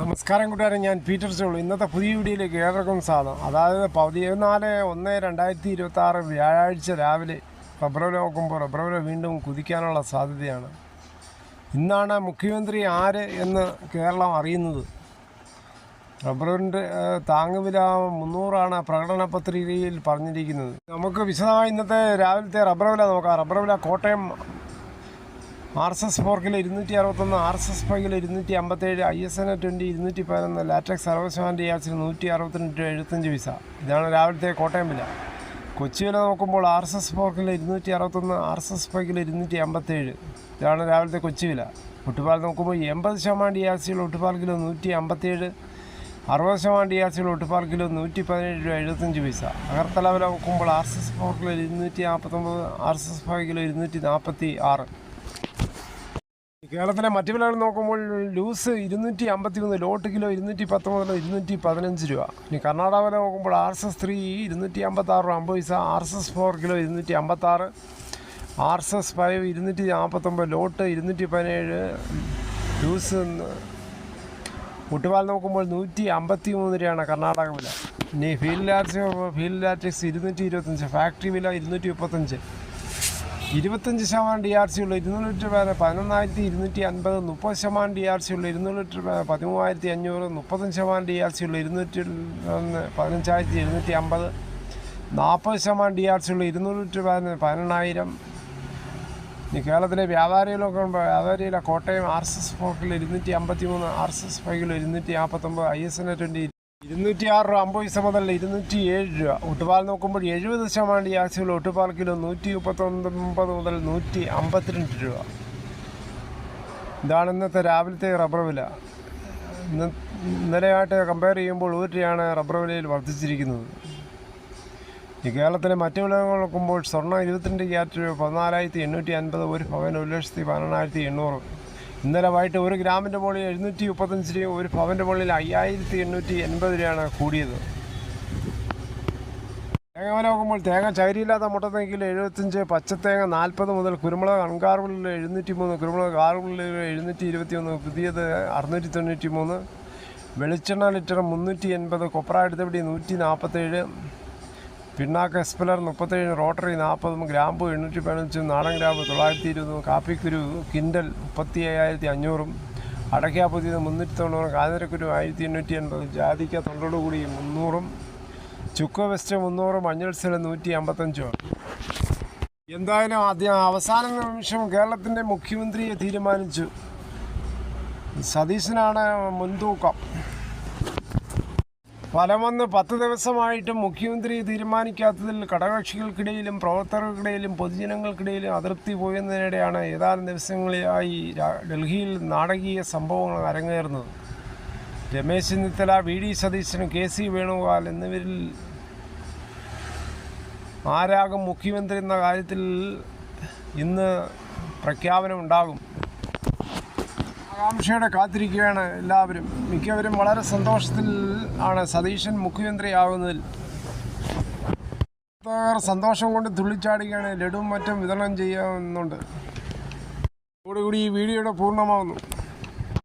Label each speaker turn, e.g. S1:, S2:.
S1: നമസ്കാരം കൂട്ടുകാരെ, ഞാൻ പീറ്റർ ചോളു. ഇന്നത്തെ പുതിയ വീഡിയോയിലേക്ക് ഏവർക്കും സ്വാഗതം. അതായത് 14/1/2026 വ്യാഴാഴ്ച രാവിലെ റബ്ബർ വില നോക്കുമ്പോൾ റബ്ബർ വില വീണ്ടും കുതിക്കാനുള്ള സാധ്യതയാണ്. ഇന്നാണ് മുഖ്യമന്ത്രി ആര് എന്ന് കേരളം അറിയുന്നത്. റബ്ബറിൻ്റെ താങ്ങുവില 300 പ്രകടന പത്രികയിൽ പറഞ്ഞിരിക്കുന്നത്. നമുക്ക് വിശദമായി ഇന്നത്തെ രാവിലത്തെ റബ്ബർ വില നോക്കാം. റബ്ബർ വില Kottayam RSS 4 kilo 261, RSS 5 kilo 257, ISN 20 211, latex 60% Yasin 162.75 പൈസ. ഇതാണ് രാവിലത്തെ കോട്ടയം വില. കൊച്ചി വില നോക്കുമ്പോൾ RSS 4 കിലോ 261, RSS 5 കിലോ 257. ഇതാണ് രാവിലത്തെ കൊച്ചി വില. ഒട്ടുപാൽ നോക്കുമ്പോൾ 80% യാസിയുള്ള ഒട്ടുപാൽ കിലോ 157, 60% യാസിയുള്ള ഒട്ടുപാൽ കിലോ 117.75 പൈസ. അകർത്തല വില നോക്കുമ്പോൾ RSS 4 കിലോ 249, RSS 5 കിലോ 246. കേരളത്തിലെ മറ്റു വിലകൾ നോക്കുമ്പോൾ ലൂസ് 253, ലോട്ട് കിലോ 210 മുതൽ 215 രൂപ. ഇനി കർണാടക വില നോക്കുമ്പോൾ RSS 3 256.50 പൈസ, RSS 4 കിലോ 256, RSS 5 249, ലോട്ട് 217, ലൂസ് മുട്ടുപാൽ നോക്കുമ്പോൾ 153 രൂപയാണ് കർണാടക വില. ഇനി ഫീൽഡ് ലാറ്റക്സ് 225, ഫാക്ടറി വില 235, 25% DRC ഉള്ള 200 ലിറ്റർ പേര് 11,250, 30% DRC ഉള്ള 200 ലിറ്റർ പേര് 13,500, 35% DRC ഉള്ള 200 15,750, 40% DRC ഉള്ള 200 ലിറ്റർ പേര് 18,000. ഇനി കേരളത്തിലെ വ്യാപാരികളൊക്കെ വ്യാപാരിയിലെ Kottayam RSS 4 kilo 253, RSS 5 kilo 249, ISN 20 206.50 പൈസ മുതൽ 207 രൂപ. ഒട്ടുപാൽ നോക്കുമ്പോൾ 70% യാസിയുള്ള ഒട്ടുപാൽ കിലോ 139 മുതൽ 152 രൂപ. ഇതാണ് ഇന്നത്തെ രാവിലത്തെ റബ്ബർ വില. ഇന്നലെയായിട്ട് കമ്പയർ ചെയ്യുമ്പോൾ 1 രൂപയാണ് റബ്ബർ വിലയിൽ വർദ്ധിച്ചിരിക്കുന്നത്. ഈ കേരളത്തിലെ മറ്റു വിലകൾ നോക്കുമ്പോൾ സ്വർണ്ണം 22 ക്യാരറ്റ് 14,850, ഒരു പവൻ 1,11,800. ഇന്നലെ വൈകിട്ട് 1 ഗ്രാമിൻ്റെ മുകളിൽ 735 രൂപയും ഒരു പവൻ്റെ മുകളിൽ 5,880 രൂപയാണ് കൂടിയത്. തേങ്ങ വില നോക്കുമ്പോൾ തേങ്ങ ചകിരിയില്ലാത്ത മുട്ടത്തേക്കിൽ 75, പച്ചത്തേങ്ങ 40 മുതൽ, കുരുമുളക് അൺകാർബിളിൽ 703, കുരുമുളക് കാർബിളിൽ 721, പുതിയത് 693, വെളിച്ചെണ്ണ ലിറ്റർ 380, കൊപ്ര എടുത്തപിടി 147, പിണ്ണാക്ക് എസ്പെലർ 37, റോട്ടറി 40, ഗ്രാമ്പു 815, നാടൻ ഗ്രാമ്പു 920, കാപ്പിക്കുരു കിൻഡൽ 35,500, അടയ്ക്ക പുതിയത് 390, കാഞ്ഞിരക്കുരു 1,880, ജാതിക്ക തൊണ്ടോടുകൂടി 300, ചുക്ക് വെസ്റ്റ് 300, മഞ്ഞൾ സെൽ 155. എന്തായാലും അവസാന നിമിഷം കേരളത്തിൻ്റെ മുഖ്യമന്ത്രിയെ തീരുമാനിച്ചു. സതീശനാണ് മുൻതൂക്കം. ഫലം വന്ന് 10 ദിവസമായിട്ടും മുഖ്യമന്ത്രി തീരുമാനിക്കാത്തതിൽ ഘടകകക്ഷികൾക്കിടയിലും പ്രവർത്തകർക്കിടയിലും പൊതുജനങ്ങൾക്കിടയിലും അതൃപ്തി പോയുന്നതിനിടെയാണ് ഏതാനും ദിവസങ്ങളിലായി ഡൽഹിയിൽ നാടകീയ സംഭവങ്ങൾ അരങ്ങേറുന്നത്. രമേശ് ചെന്നിത്തല, VD സതീശൻ, KC വേണുഗോപാൽ എന്നിവരിൽ ആരാകും മുഖ്യമന്ത്രി എന്ന കാര്യത്തിൽ ഇന്ന് പ്രഖ്യാപനമുണ്ടാകും. ആകാംക്ഷയോടെ കാത്തിരിക്കുകയാണ് എല്ലാവരും. മിക്കവരും വളരെ സന്തോഷത്തിൽ ആണ് സതീശൻ മുഖ്യമന്ത്രിയാകുന്നതിൽ. സന്തോഷം കൊണ്ട് തുള്ളിച്ചാടുകയാണ്. ലഡുവും മറ്റും വിതരണം ചെയ്യുന്നുണ്ട്. അതോടുകൂടി ഈ വീഡിയോയുടെ പൂർണ്ണമാകുന്നു.